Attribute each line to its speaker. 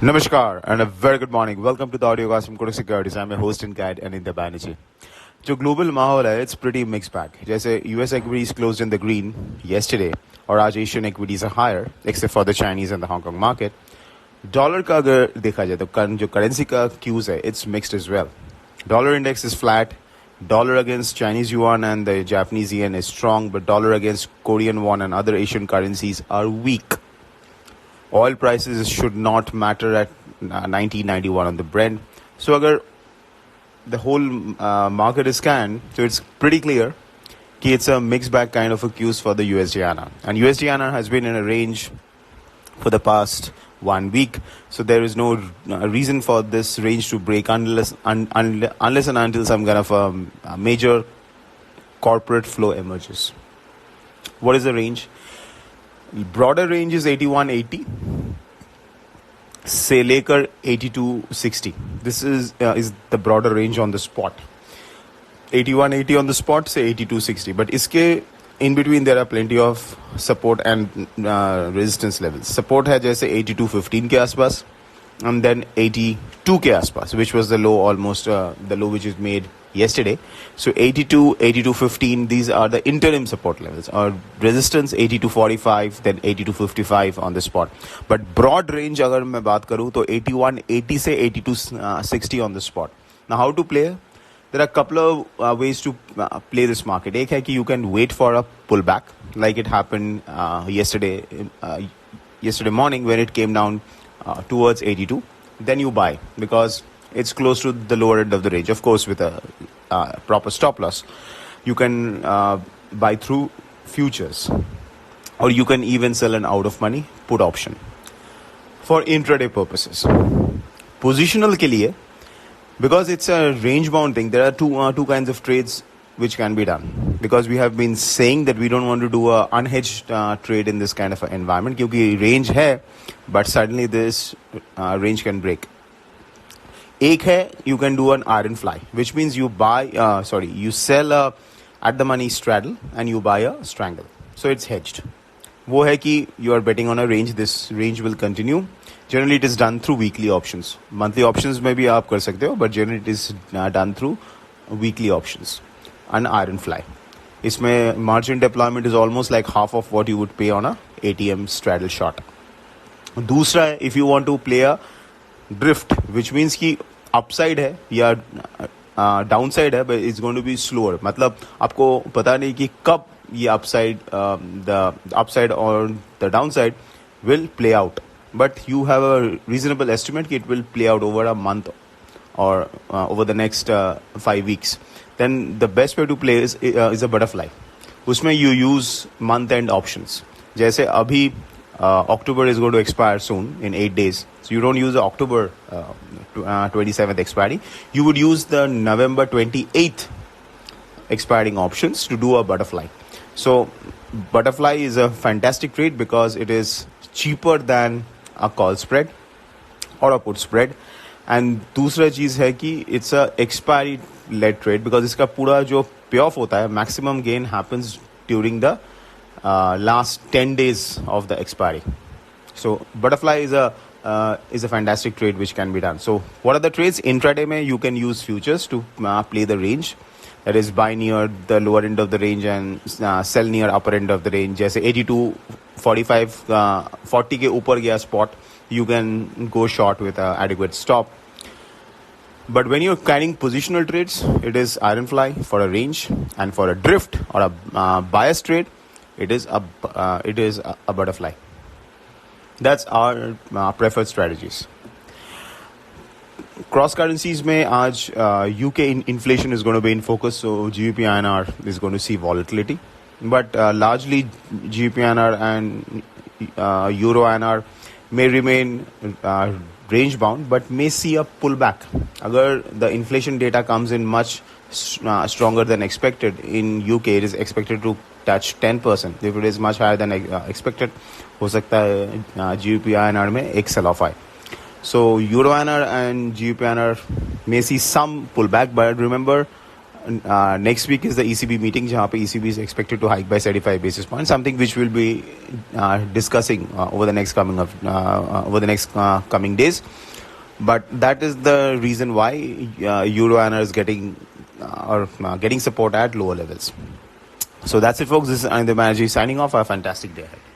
Speaker 1: Namaskar and a very good morning. Welcome to the audio cast from Kotak Securities. I'm your host and guide Anindya Banerjee. जो global माहौल है it's pretty mix bag. जैसे US equities closed in the green yesterday और आज Asian equities are higher except for the Chinese and the Hong Kong market. Dollar का अगर देखा जाए तो जो करेंसी का क्यूज है it's mixed as well. Dollar index is flat. Dollar against Chinese yuan and the Japanese yen is strong, but dollar against Korean won and other Asian currencies are weak. Oil prices should not matter at 1991 on the Brent. So agar the whole market is scanned, so it's pretty clear that it's a mixed bag kind of a cues for the USDINR. And USDINR has been in a range for the past 1 week. So there is no reason for this range to break unless and until some kind of a major corporate flow emerges. What is the range? Broader range is 8180 से लेकर 8260. This is the broader range on the spot. 8180 on the spot से 8260. But इसके in between there are plenty of support and resistance levels. Support है जैसे 8215 के आसपास and then 82 के आसपास, which was the low almost the low which is made yesterday. So 82, 8215, these are the interim support levels. Or resistance 8245, then 8255 on the spot. But broad range अगर मैं बात करूँ तो 8180 से 8260 on the spot. Now how to play? There are a couple of ways to play this market. एक है कि you can wait for a pullback like it happened yesterday morning when it came down towards 82. Then you buy because it's close to the lower end of the range. Of course, with a proper stop loss. You can buy through futures or you can even sell an out of money put option for intraday purposes. Positional के लिए, because it's a range bound thing, there are two kinds of trades which can be done. Because we have been saying that we don't want to do a unhedged trade in this kind of an environment क्योंकि range है but suddenly this range can break. एक है you can do an iron fly, which means you sell a at the money straddle and you buy a strangle. So it's hedged. वो है कि you are betting on a range. This range will continue. Generally it is done through weekly options. Monthly options में भी आप कर सकते हो, but generally it is done through weekly options. An iron fly. इसमें margin deployment is almost like half of what you would pay on a ATM straddle shot. दूसरा है if you want to play a drift, which means कि upside है या downside है, but it's going to be slower. मतलब आपको पता नहीं कि कब ये the upside or the downside will play out. But you have a reasonable estimate that it will play out over a month or over the next 5 weeks. Then the best way to play is a butterfly. उसमें you use month end options. जैसे अभी October is going to expire soon in 8 days. So you don't use the October 27th expiry. You would use the November 28th expiring options to do a butterfly. So butterfly is a fantastic trade because it is cheaper than a call spread or a put spread. And दूसरा चीज़ है कि it's a expiry led trade because इसका पूरा जो payoff होता है maximum gain happens during the last 10 days of the expiry. So butterfly is a fantastic trade which can be done. So what are the trades? Intraday mein you can use futures to play the range. That is buy near the lower end of the range and sell near upper end of the range. जैसे 82, 45, 40 के ऊपर गया spot, you can go short with an adequate stop. But when you're carrying positional trades, it is iron fly for a range, and for a drift or a bias trade, it is a butterfly. That's our preferred strategies. Cross currencies में आज UK inflation is going to be in focus, so GBPINR is going to see volatility. But largely GBPINR and EUR/INR may remain range bound, but may see a pullback. Agar the inflation data comes in much stronger than expected, in UK it is expected to touch 10%. If it is much higher than expected, हो सकता है GBPINR में एक sell off आए. So EUR/INR and GBPINR may see some pullback, but remember Next week is the ECB meeting, जहाँ पे ECB is expected to hike by 75 basis points, something which we'll be discussing over the next coming days. But that is the reason why Euro INR is getting getting support at lower levels. So that's it, folks. This is Anindya Banerjee signing off. Have a fantastic day ahead.